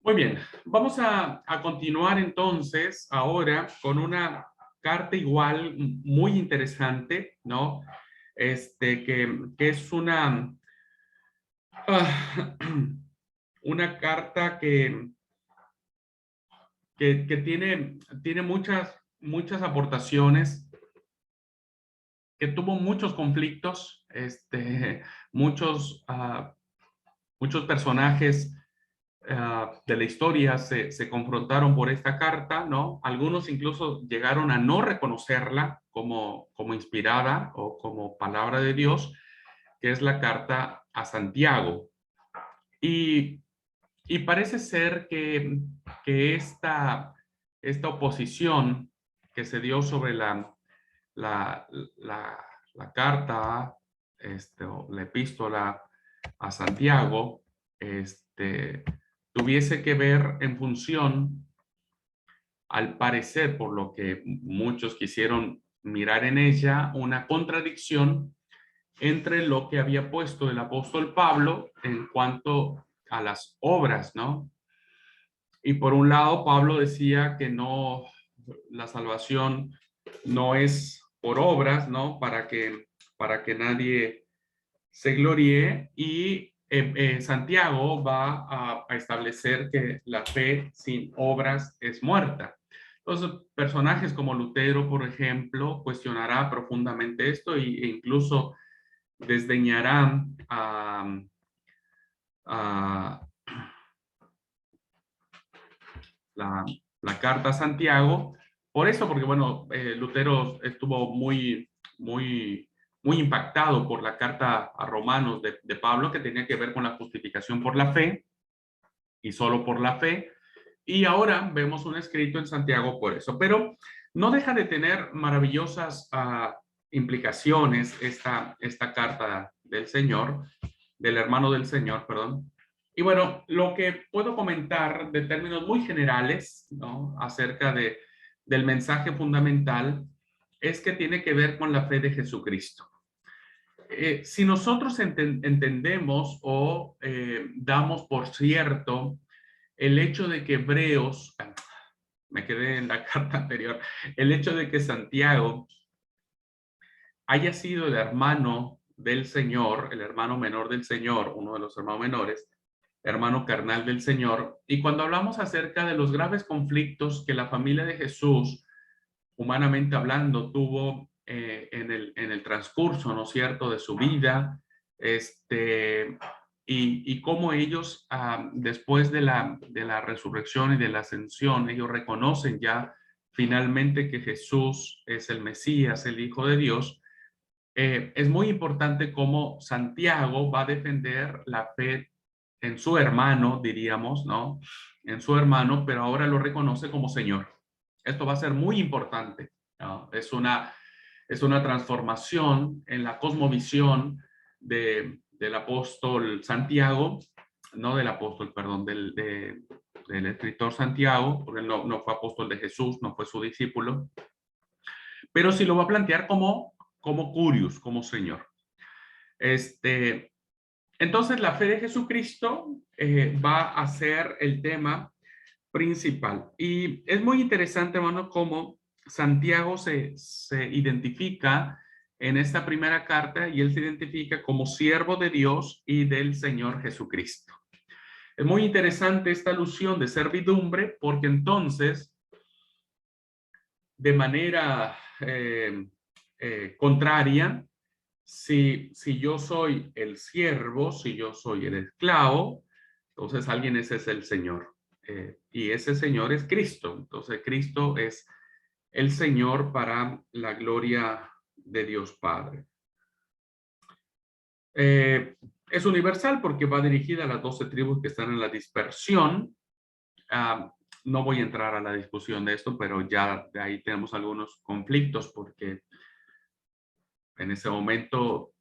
Muy bien, vamos a continuar entonces ahora con una carta igual muy interesante, ¿no? Que es ah, una carta que tiene muchas aportaciones, que tuvo muchos conflictos, muchos, muchos personajes de la historia se confrontaron por esta carta, ¿no? Algunos incluso llegaron a no reconocerla como inspirada o como palabra de Dios, que es la carta a Santiago. Y, y parece ser que esta oposición que se dio sobre la, la, la carta, o la epístola a Santiago, tuviese que ver en función, al parecer, por lo que muchos quisieron mirar en ella, una contradicción entre lo que había puesto el apóstol Pablo en cuanto a las obras, ¿no? Y por un lado, Pablo decía que no, la salvación no es por obras, ¿no? Para que nadie se gloríe, y Santiago va a establecer que la fe sin obras es muerta. Entonces, personajes como Lutero, por ejemplo, cuestionará profundamente esto e incluso desdeñará a la, la carta a Santiago. Por eso, porque bueno, Lutero estuvo muy impactado por la carta a Romanos de Pablo, que tenía que ver con la justificación por la fe y solo por la fe. Y ahora vemos un escrito en Santiago por eso. Pero no deja de tener maravillosas implicaciones esta carta del Señor, del hermano del Señor, perdón. Y bueno, lo que puedo comentar de términos muy generales, ¿no? Acerca del mensaje fundamental es que tiene que ver con la fe de Jesucristo. Si nosotros entendemos o damos por cierto el hecho de que Hebreos, me quedé en la carta anterior, el hecho de que Santiago haya sido el hermano del Señor, el hermano menor del Señor, uno de los hermanos menores, hermano carnal del Señor. Y cuando hablamos acerca de los graves conflictos que la familia de Jesús, humanamente hablando, tuvo en el transcurso, ¿no es cierto?, de su vida, y cómo ellos, después de la resurrección y de la ascensión, ellos reconocen ya finalmente que Jesús es el Mesías, el Hijo de Dios. Es muy importante cómo Santiago va a defender la fe en su hermano, diríamos, ¿no? En su hermano, pero ahora lo reconoce como Señor. Esto va a ser muy importante, ¿no? Es una transformación en la cosmovisión del apóstol Santiago, no del apóstol, perdón, del escritor Santiago, porque él no fue apóstol de Jesús, no fue su discípulo, pero sí lo va a plantear como curios, como Señor. Entonces, la fe de Jesucristo va a ser el tema principal. Y es muy interesante, hermano, cómo Santiago se identifica en esta primera carta, y él se identifica como siervo de Dios y del Señor Jesucristo. Es muy interesante esta alusión de servidumbre, porque entonces, de manera contraria, si yo soy el siervo, si yo soy el esclavo, entonces alguien ese es el Señor. Y ese Señor es Cristo. Entonces Cristo es el Señor para la gloria de Dios Padre. Es universal porque va dirigida a las 12 tribus que están en la dispersión. No voy a entrar a la discusión de esto, pero ya de ahí tenemos algunos conflictos, porque en ese momento,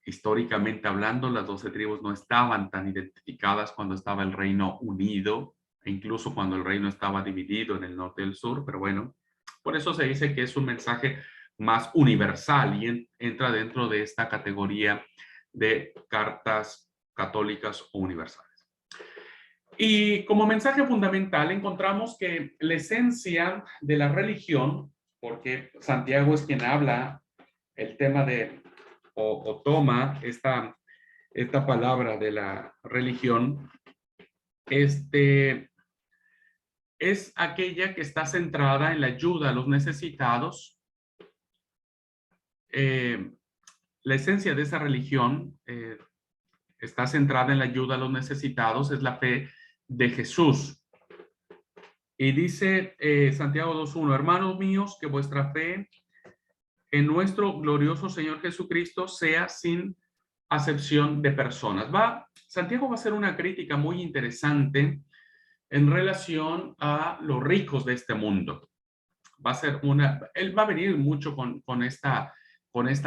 históricamente hablando, las 12 tribus no estaban tan identificadas cuando estaba el reino unido, e incluso cuando el reino estaba dividido en el norte y el sur, pero bueno, por eso se dice que es un mensaje más universal y entra dentro de esta categoría de cartas católicas o universales. Y como mensaje fundamental encontramos que la esencia de la religión, porque Santiago es quien habla el tema de, o toma esta palabra de la religión, es aquella que está centrada en la ayuda a los necesitados. La esencia de esa religión está centrada en la ayuda a los necesitados, es la fe de Jesús. Y dice Santiago 2:1, hermanos míos, que vuestra fe en nuestro glorioso Señor Jesucristo sea sin acepción de personas. Santiago va a hacer una crítica muy interesante en relación a los ricos de este mundo. Él va a venir mucho con esta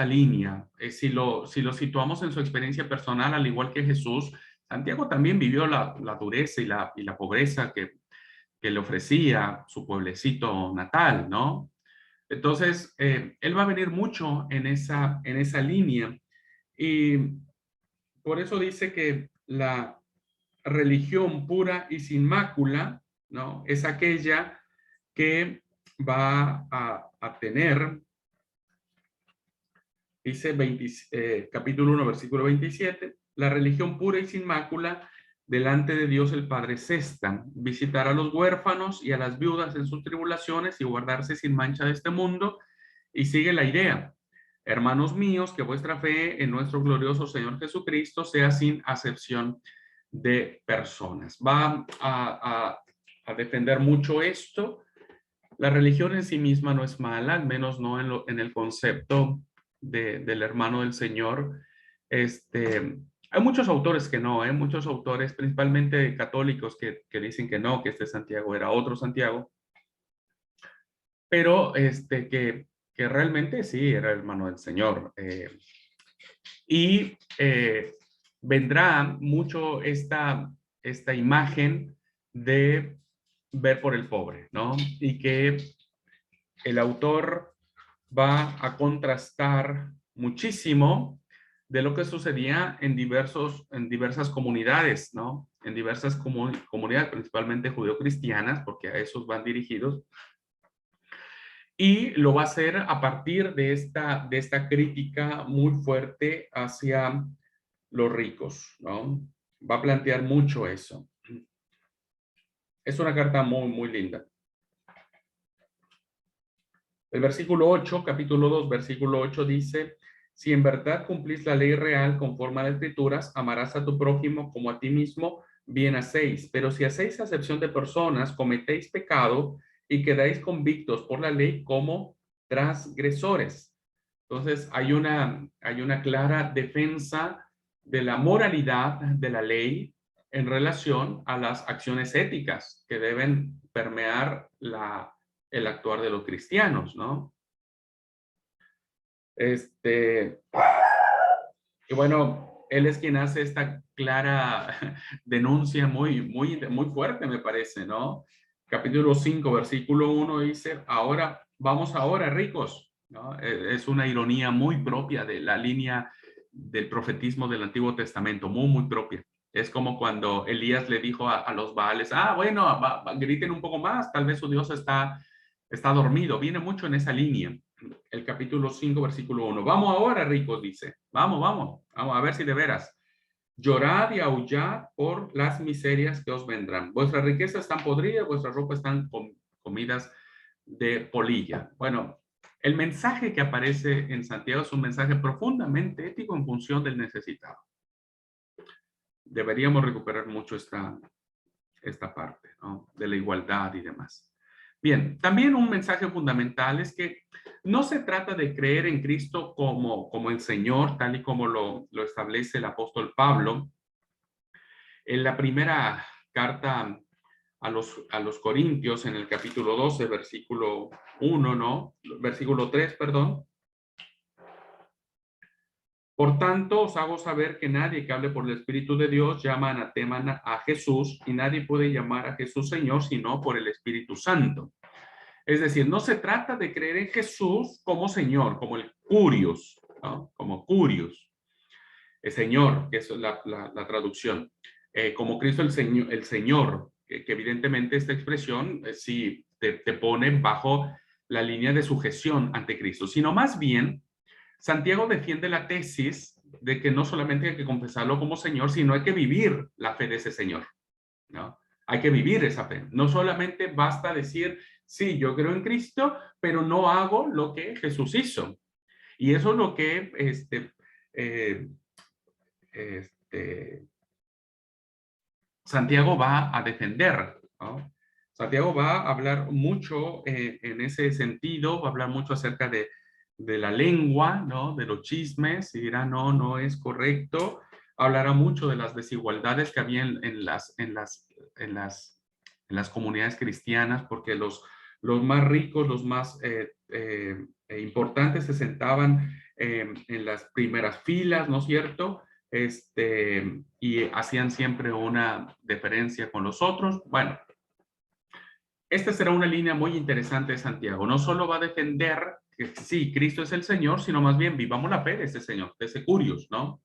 línea. Si lo situamos en su experiencia personal, al igual que Jesús, Santiago también vivió la dureza y la pobreza que le ofrecía su pueblecito natal, ¿no? Entonces, él va a venir mucho en esa línea. Y por eso dice que la religión pura y sin mácula, ¿no? Es aquella que va a tener, dice capítulo 1, versículo 27, la religión pura y sin mácula delante de Dios el Padre es esta: visitar a los huérfanos y a las viudas en sus tribulaciones y guardarse sin mancha de este mundo. Y sigue la idea: hermanos míos, que vuestra fe en nuestro glorioso Señor Jesucristo sea sin acepción de personas. Va a defender mucho esto. La religión en sí misma no es mala, al menos no en el concepto del hermano del Señor. Hay muchos autores que no, muchos autores, principalmente católicos, que dicen que no, que este Santiago era otro Santiago, pero que realmente sí era hermano del Señor. Y vendrá mucho esta imagen de ver por el pobre, ¿no? Y que el autor va a contrastar muchísimo de lo que sucedía en diversas comunidades, ¿no? En diversas comunidades, principalmente judeocristianas, porque a esos van dirigidos. Y lo va a hacer a partir de esta crítica muy fuerte hacia los ricos, ¿no? Va a plantear mucho eso. Es una carta muy, muy linda. El versículo 8, capítulo 2, versículo 8 dice: si en verdad cumplís la ley real conforme a las escrituras, amarás a tu prójimo como a ti mismo, bien hacéis. Pero si hacéis acepción de personas, cometéis pecado y quedáis convictos por la ley como transgresores. Entonces, hay una clara defensa de la moralidad de la ley en relación a las acciones éticas que deben permear el actuar de los cristianos, ¿no? Y bueno, él es quien hace esta clara denuncia muy, muy, muy fuerte, me parece, ¿no? Capítulo 5, versículo 1 dice: vamos ahora, ricos, ¿no? Es una ironía muy propia de la línea del profetismo del Antiguo Testamento, muy, muy propia. Es como cuando Elías le dijo a los Baales: bueno, griten un poco más, tal vez su Dios está dormido. Viene mucho en esa línea. El capítulo 5, versículo 1. Vamos ahora, ricos, dice. Vamos a ver si de veras. Llorad y aullad por las miserias que os vendrán. Vuestras riquezas están podridas, vuestras ropas están comidas de polilla. Bueno, el mensaje que aparece en Santiago es un mensaje profundamente ético en función del necesitado. Deberíamos recuperar mucho esta parte, ¿no? De la igualdad y demás. Bien, también un mensaje fundamental es que no se trata de creer en Cristo como el Señor, tal y como lo establece el apóstol Pablo en la primera carta a los Corintios, en el capítulo 12, versículo 1, ¿no? Versículo 3, perdón. Por tanto, os hago saber que nadie que hable por el Espíritu de Dios llama anatema a Jesús, y nadie puede llamar a Jesús Señor sino por el Espíritu Santo. Es decir, no se trata de creer en Jesús como Señor, como el Curios, ¿no? Como Curios, el Señor, que es la traducción. como Cristo el Señor, que evidentemente esta expresión sí te pone bajo la línea de sujeción ante Cristo, sino más bien Santiago defiende la tesis de que no solamente hay que confesarlo como Señor, sino hay que vivir la fe de ese Señor, ¿no? Hay que vivir esa fe. No solamente basta decir, sí, yo creo en Cristo, pero no hago lo que Jesús hizo. Y eso es lo que eh, este, Santiago va a defender, ¿no? Santiago va a hablar mucho en ese sentido, va a hablar mucho acerca de la lengua, ¿no? De los chismes, y dirá, no, no es correcto. Hablará mucho de las desigualdades que había en las comunidades cristianas, porque los más ricos, los más importantes se sentaban en las primeras filas, ¿no es cierto? Y hacían siempre una deferencia con los otros. Bueno, esta será una línea muy interesante de Santiago. No solo va a defender que sí, Cristo es el Señor, sino más bien vivamos la fe de ese Señor, de ese curios, ¿no?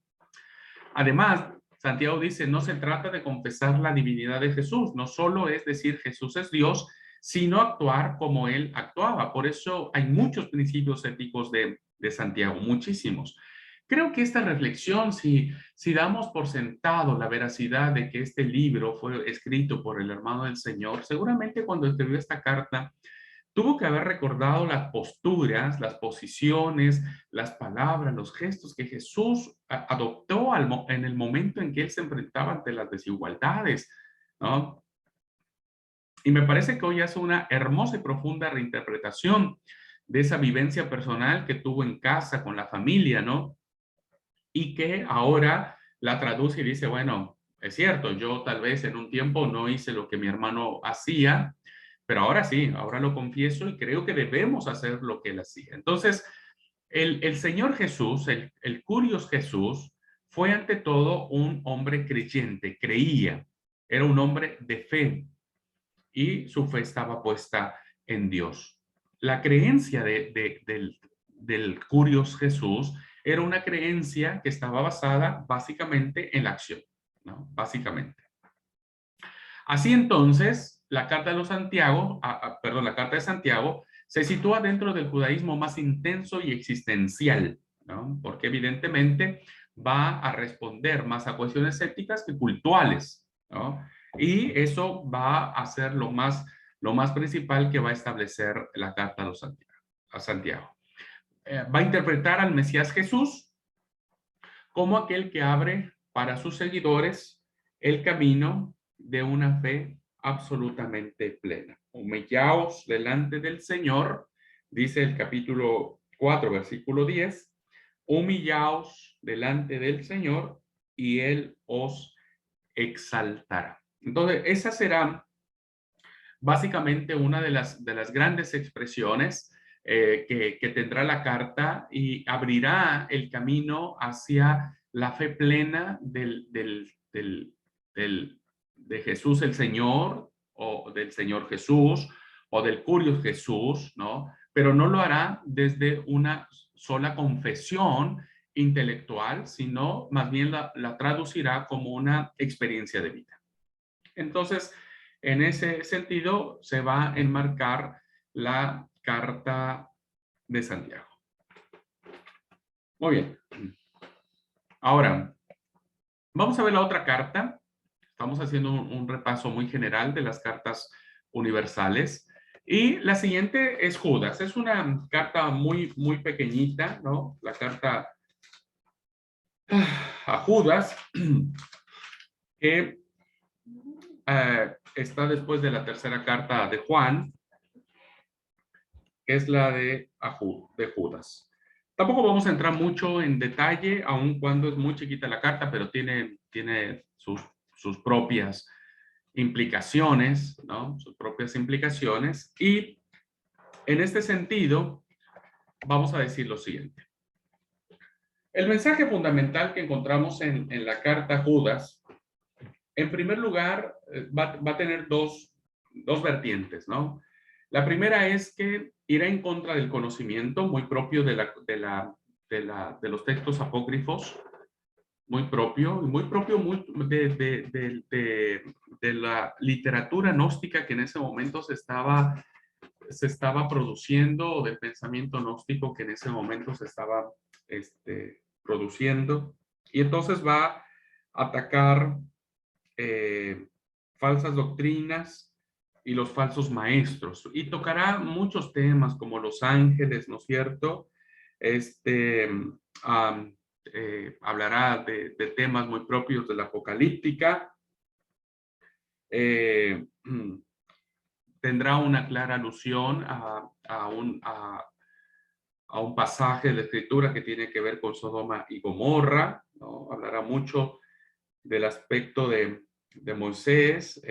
Además, Santiago dice, no se trata de confesar la divinidad de Jesús, no solo es decir Jesús es Dios, sino actuar como Él actuaba. Por eso hay muchos principios éticos de Santiago, muchísimos. Creo que esta reflexión, si damos por sentado la veracidad de que este libro fue escrito por el hermano del Señor, seguramente cuando escribió esta carta, tuvo que haber recordado las posturas, las posiciones, las palabras, los gestos que Jesús adoptó en el momento en que él se enfrentaba ante las desigualdades, ¿no? Y me parece que hoy hace una hermosa y profunda reinterpretación de esa vivencia personal que tuvo en casa con la familia, ¿no? Y que ahora la traduce y dice, bueno, es cierto, yo tal vez en un tiempo no hice lo que mi hermano hacía, pero ahora sí, ahora lo confieso y creo que debemos hacer lo que él hacía. Entonces, el Señor Jesús, el Curios Jesús, fue ante todo un hombre creyente, creía, era un hombre de fe y su fe estaba puesta en Dios. La creencia del Curios Jesús era una creencia que estaba basada básicamente en la acción, ¿no? Básicamente. Así entonces, la carta de los Santiago, perdón, la carta de Santiago se sitúa dentro del judaísmo más intenso y existencial, ¿no? Porque evidentemente va a responder más a cuestiones éticas que cultuales, ¿no? Y eso va a ser lo más principal que va a establecer la carta de los Santiago, a Santiago. Va a interpretar al Mesías Jesús como aquel que abre para sus seguidores el camino de una fe absolutamente plena. Humillaos delante del Señor, dice el capítulo 4, versículo 10, humillaos delante del Señor y Él os exaltará. Entonces, esa será básicamente una de las grandes expresiones que tendrá la carta y abrirá el camino hacia la fe plena de Jesús el Señor o del Señor Jesús o del Curios Jesús, ¿no? Pero no lo hará desde una sola confesión intelectual, sino más bien la traducirá como una experiencia de vida. Entonces, en ese sentido, se va a enmarcar la carta de Santiago. Muy bien. Ahora, vamos a ver la otra carta. Estamos haciendo un repaso muy general de las cartas universales. Y la siguiente es Judas. Es una carta muy, muy pequeñita, ¿no? La carta a Judas, que está después de la tercera carta de Juan, que es la de Judas. Tampoco vamos a entrar mucho en detalle, aun cuando es muy chiquita la carta, pero tiene sus propias implicaciones, ¿no? Sus propias implicaciones. Y en este sentido, vamos a decir lo siguiente. El mensaje fundamental que encontramos en la carta a Judas, en primer lugar, va a tener dos vertientes, ¿no? La primera es que irá en contra del conocimiento muy propio de los textos apócrifos, muy propio de la literatura gnóstica que en ese momento se estaba produciendo, o del pensamiento gnóstico que en ese momento se estaba produciendo. Y entonces va a atacar falsas doctrinas y los falsos maestros. Y tocará muchos temas como los ángeles, ¿no es cierto? Hablará de temas muy propios de la apocalíptica. Tendrá una clara alusión a un pasaje de la Escritura que tiene que ver con Sodoma y Gomorra, ¿no? Hablará mucho del aspecto de Moisés,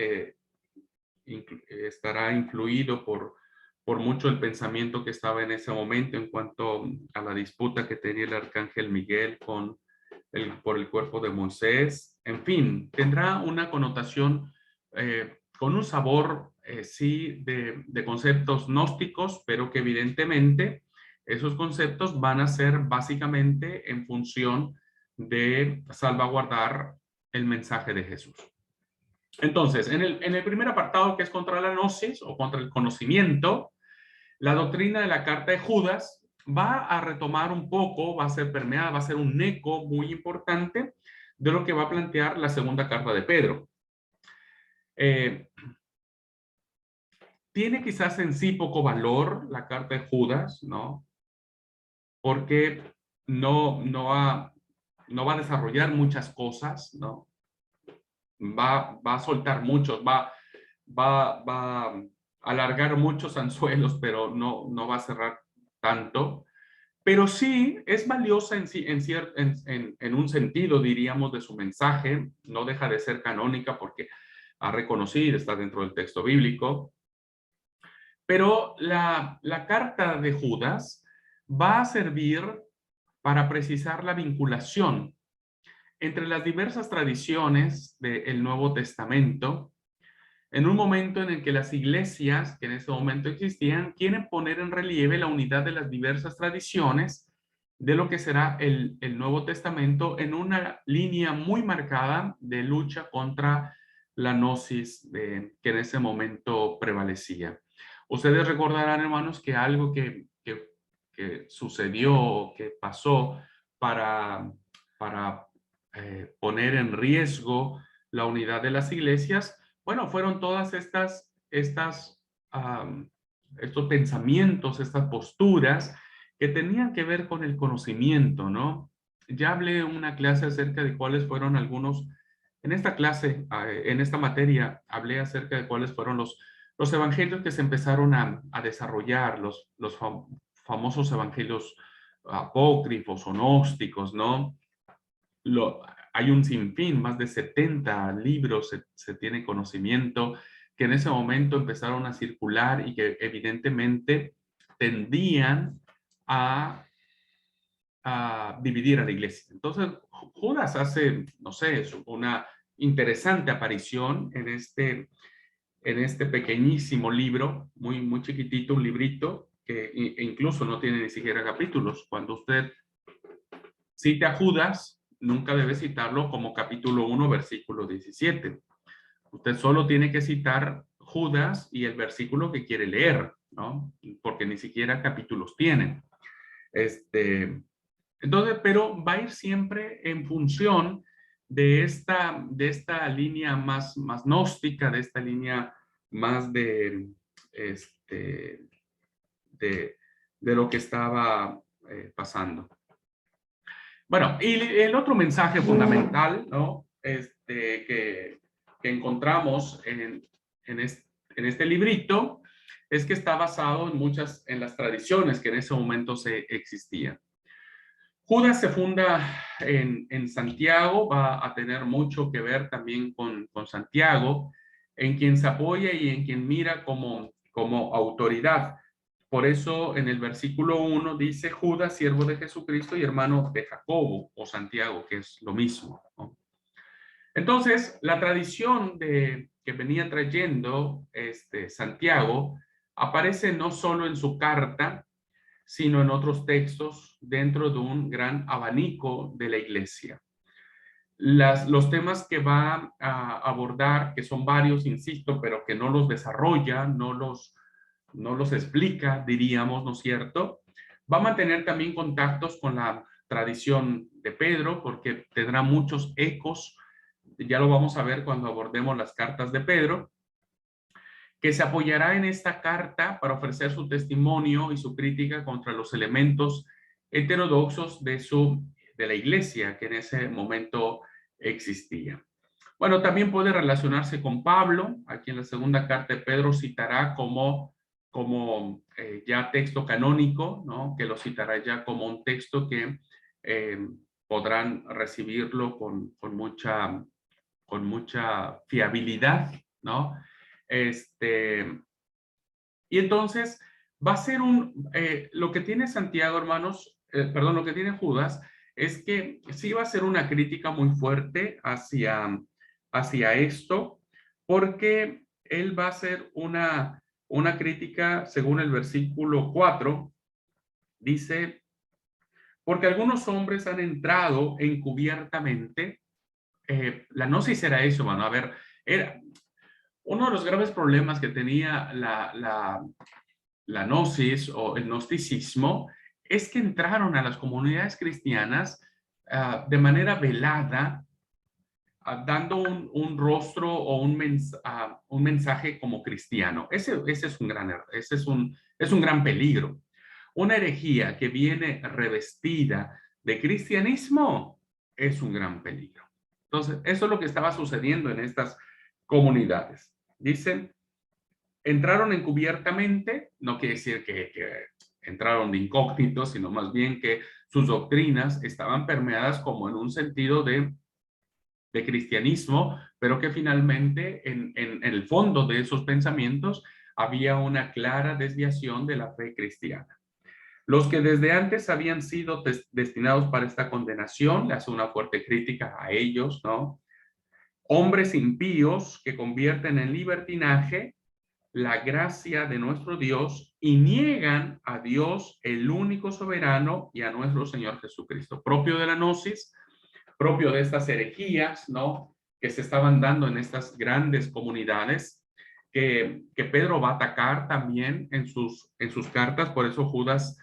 estará influido por mucho el pensamiento que estaba en ese momento en cuanto a la disputa que tenía el arcángel Miguel por el cuerpo de Moisés. En fin, tendrá una connotación con un sabor, sí, de conceptos gnósticos, pero que evidentemente esos conceptos van a ser básicamente en función de salvaguardar el mensaje de Jesús. Entonces, en el primer apartado, que es contra la gnosis o contra el conocimiento, la doctrina de la carta de Judas va a retomar un poco, va a ser permeada, va a ser un eco muy importante de lo que va a plantear la segunda carta de Pedro. Tiene quizás en sí poco valor la carta de Judas, ¿no? Porque no va a desarrollar muchas cosas, ¿no? Va a soltar muchos, va a alargar muchos anzuelos, pero no va a cerrar tanto. Pero sí es valiosa en un sentido, diríamos, de su mensaje. No deja de ser canónica porque ha reconocido, está dentro del texto bíblico. Pero la carta de Judas va a servir para precisar la vinculación entre las diversas tradiciones del Nuevo Testamento, en un momento en el que las iglesias, que en ese momento existían, quieren poner en relieve la unidad de las diversas tradiciones de lo que será el Nuevo Testamento, en una línea muy marcada de lucha contra la gnosis que en ese momento prevalecía. Ustedes recordarán, hermanos, que algo que sucedió, que pasó para poner en riesgo la unidad de las iglesias, bueno, fueron todas estos pensamientos, estas posturas que tenían que ver con el conocimiento, ¿no? Ya hablé en una clase acerca de cuáles fueron algunos, en esta clase, en esta materia, hablé acerca de cuáles fueron los evangelios que se empezaron a desarrollar, los famosos evangelios apócrifos o gnósticos, ¿no? Hay un sinfín, más de 70 libros se tiene conocimiento que en ese momento empezaron a circular y que evidentemente tendían a dividir a la iglesia. Entonces, Judas hace, no sé, una interesante aparición en este pequeñísimo libro, muy chiquitito, un librito que incluso no tiene ni siquiera capítulos. Cuando usted cite a Judas, nunca debe citarlo como capítulo 1, versículo 17. Usted solo tiene que citar Judas y el versículo que quiere leer, ¿no? Porque ni siquiera capítulos tienen. Entonces, pero va a ir siempre en función de esta línea más gnóstica, de esta línea más de lo que estaba pasando. Bueno, y el otro mensaje fundamental, ¿no? Que encontramos en este librito es que está basado en las tradiciones que en ese momento existían. Judas se funda en Santiago, va a tener mucho que ver también con Santiago, en quien se apoya y en quien mira como autoridad. Por eso en el versículo 1 dice Judas, siervo de Jesucristo y hermano de Jacobo o Santiago, que es lo mismo, ¿no? Entonces, la tradición que venía trayendo Santiago aparece no solo en su carta, sino en otros textos dentro de un gran abanico de la iglesia. los temas que va a abordar, que son varios, insisto, pero que no los desarrolla, no los explica, diríamos, ¿no es cierto? Va a mantener también contactos con la tradición de Pedro, porque tendrá muchos ecos, ya lo vamos a ver cuando abordemos las cartas de Pedro, que se apoyará en esta carta para ofrecer su testimonio y su crítica contra los elementos heterodoxos de la iglesia que en ese momento existía. Bueno, también puede relacionarse con Pablo, aquí en la segunda carta de Pedro citará como ya texto canónico, ¿no? Que lo citará ya como un texto que eh, podrán recibirlo con mucha fiabilidad, ¿no? Y entonces va a ser lo que tiene Santiago, hermanos, perdón, lo que tiene Judas, es que sí va a ser una crítica muy fuerte hacia esto, porque él va a hacer una crítica, según el versículo 4, dice, porque algunos hombres han entrado encubiertamente, la gnosis era eso, bueno, a ver, era uno de los graves problemas que tenía la gnosis o el gnosticismo es que entraron a las comunidades cristianas de manera velada, dando un rostro o un mensaje como cristiano. Ese es un gran error, es un gran peligro. Una herejía que viene revestida de cristianismo es un gran peligro. Entonces, eso es lo que estaba sucediendo en estas comunidades. Dicen, entraron encubiertamente, no quiere decir que entraron de incógnito, sino más bien que sus doctrinas estaban permeadas como en un sentido de cristianismo, pero que finalmente en el fondo de esos pensamientos había una clara desviación de la fe cristiana. Los que desde antes habían sido destinados para esta condenación, le hace una fuerte crítica a ellos, ¿no? Hombres impíos que convierten en libertinaje la gracia de nuestro Dios y niegan a Dios, el único soberano, y a nuestro Señor Jesucristo. Propio de la gnosis, propio de estas herejías, ¿no? Que se estaban dando en estas grandes comunidades, que Pedro va a atacar también en sus cartas. Por eso Judas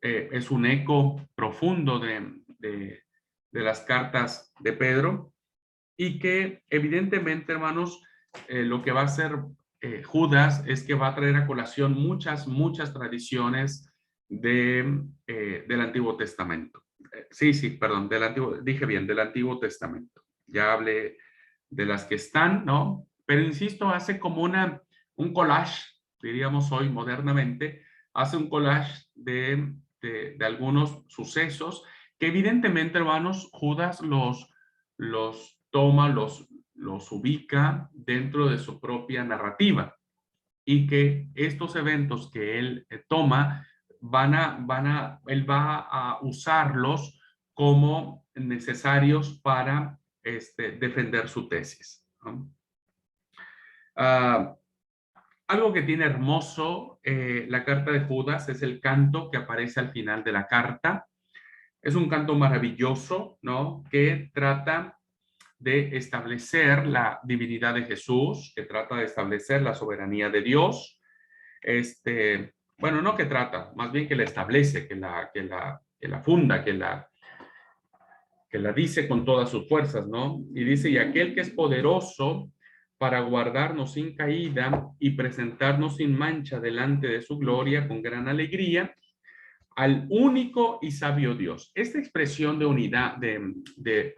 es un eco profundo de las cartas de Pedro, y que evidentemente, hermanos, lo que va a hacer Judas es que va a traer a colación muchas tradiciones del Antiguo Testamento. Sí, perdón, dije bien, del Antiguo Testamento. Ya hablé de las que están, ¿no? Pero insisto, hace como un collage, diríamos hoy modernamente, hace un collage de algunos sucesos que evidentemente, hermanos, Judas los toma, los ubica dentro de su propia narrativa, y que estos eventos que él toma él va a usarlos como necesarios para defender su tesis, ¿no? Uh, Algo que tiene hermoso la carta de Judas es el canto que aparece al final de la carta. Es un canto maravilloso, ¿no? Que trata de establecer la divinidad de Jesús, que trata de establecer la soberanía de Dios. Bueno, no que trata, más bien que la establece, que la funda, que la dice con todas sus fuerzas, ¿no? Y dice, y aquel que es poderoso para guardarnos sin caída y presentarnos sin mancha delante de su gloria con gran alegría, al único y sabio Dios. Esta expresión de unidad, de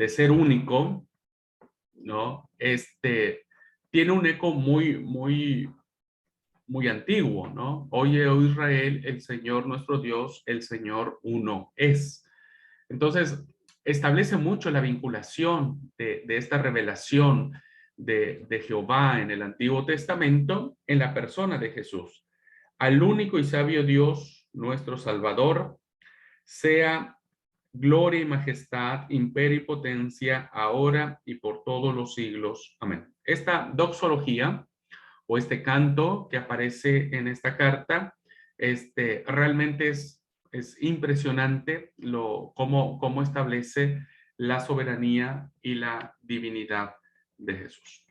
ser único, ¿no? Tiene un eco muy antiguo, ¿no? Oye, oh Israel, el Señor nuestro Dios, el Señor uno es. Entonces, establece mucho la vinculación de esta revelación de Jehová en el Antiguo Testamento en la persona de Jesús. Al único y sabio Dios, nuestro Salvador, sea gloria y majestad, imperio y potencia, ahora y por todos los siglos. Amén. Esta doxología o este canto que aparece en esta carta, realmente es Es impresionante cómo establece la soberanía y la divinidad de Jesús.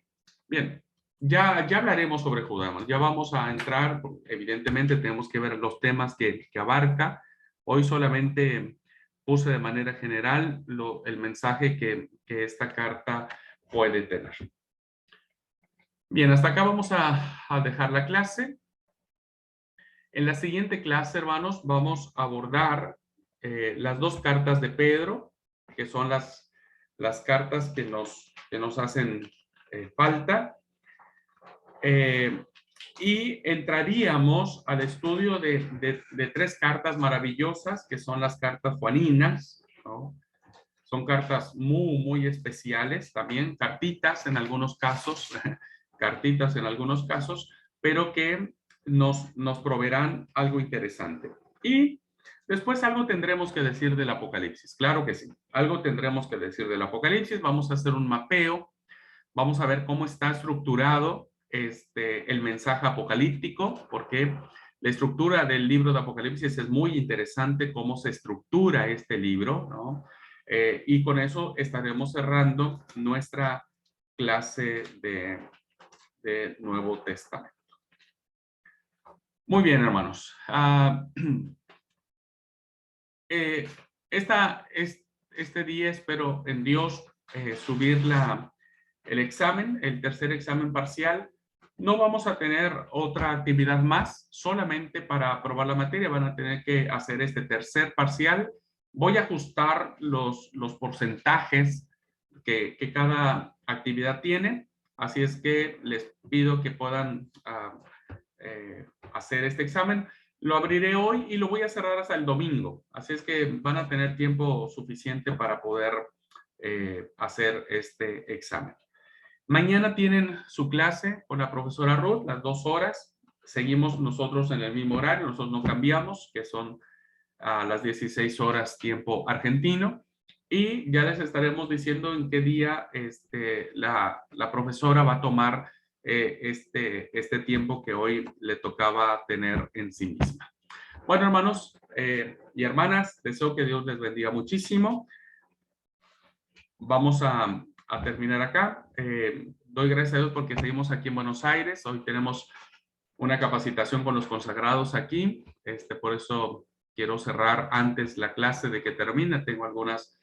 Bien, ya hablaremos sobre Judá, hermanos. Ya vamos a entrar, evidentemente tenemos que ver los temas que abarca. Hoy solamente puse de manera general el mensaje que esta carta puede tener. Bien, hasta acá vamos a dejar la clase. En la siguiente clase, hermanos, vamos a abordar las dos cartas de Pedro, que son las cartas que nos hacen falta. Y entraríamos al estudio de tres cartas maravillosas, que son las cartas juaninas, ¿no? Son cartas muy especiales, también cartitas en algunos casos, cartitas en algunos casos, pero que nos proveerán algo interesante. Y después algo tendremos que decir del Apocalipsis, claro que sí, algo tendremos que decir del Apocalipsis, vamos a hacer un mapeo, vamos a ver cómo está estructurado el mensaje apocalíptico, porque la estructura del libro de Apocalipsis es muy interesante, cómo se estructura este libro, ¿no? Y con eso estaremos cerrando nuestra clase de Nuevo Testamento. Muy bien, hermanos. Este día espero en Dios subir el examen, el tercer examen parcial. No vamos a tener otra actividad más, solamente para aprobar la materia van a tener que hacer este tercer parcial. Voy a ajustar los porcentajes que cada actividad tiene, así es que les pido que puedan hacer este examen. Lo abriré hoy y lo voy a cerrar hasta el domingo, así es que van a tener tiempo suficiente para poder hacer este examen. Mañana tienen su clase con la profesora Ruth, las 2 horas. Seguimos nosotros en el mismo horario, nosotros no cambiamos, que son a las 16 horas tiempo argentino. Y ya les estaremos diciendo en qué día la profesora va a tomar este tiempo que hoy le tocaba tener en sí misma. Bueno, hermanos y hermanas, deseo que Dios les bendiga muchísimo. Vamos a terminar acá. Doy gracias a Dios porque seguimos aquí en Buenos Aires. Hoy tenemos una capacitación con los consagrados aquí. Por eso quiero cerrar antes la clase de que termine. Tengo algunas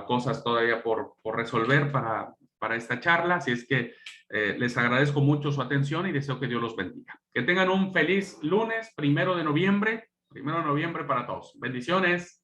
cosas todavía por resolver para esta charla. Así es que les agradezco mucho su atención y deseo que Dios los bendiga. Que tengan un feliz lunes, 1 de noviembre. 1 de noviembre para todos. Bendiciones.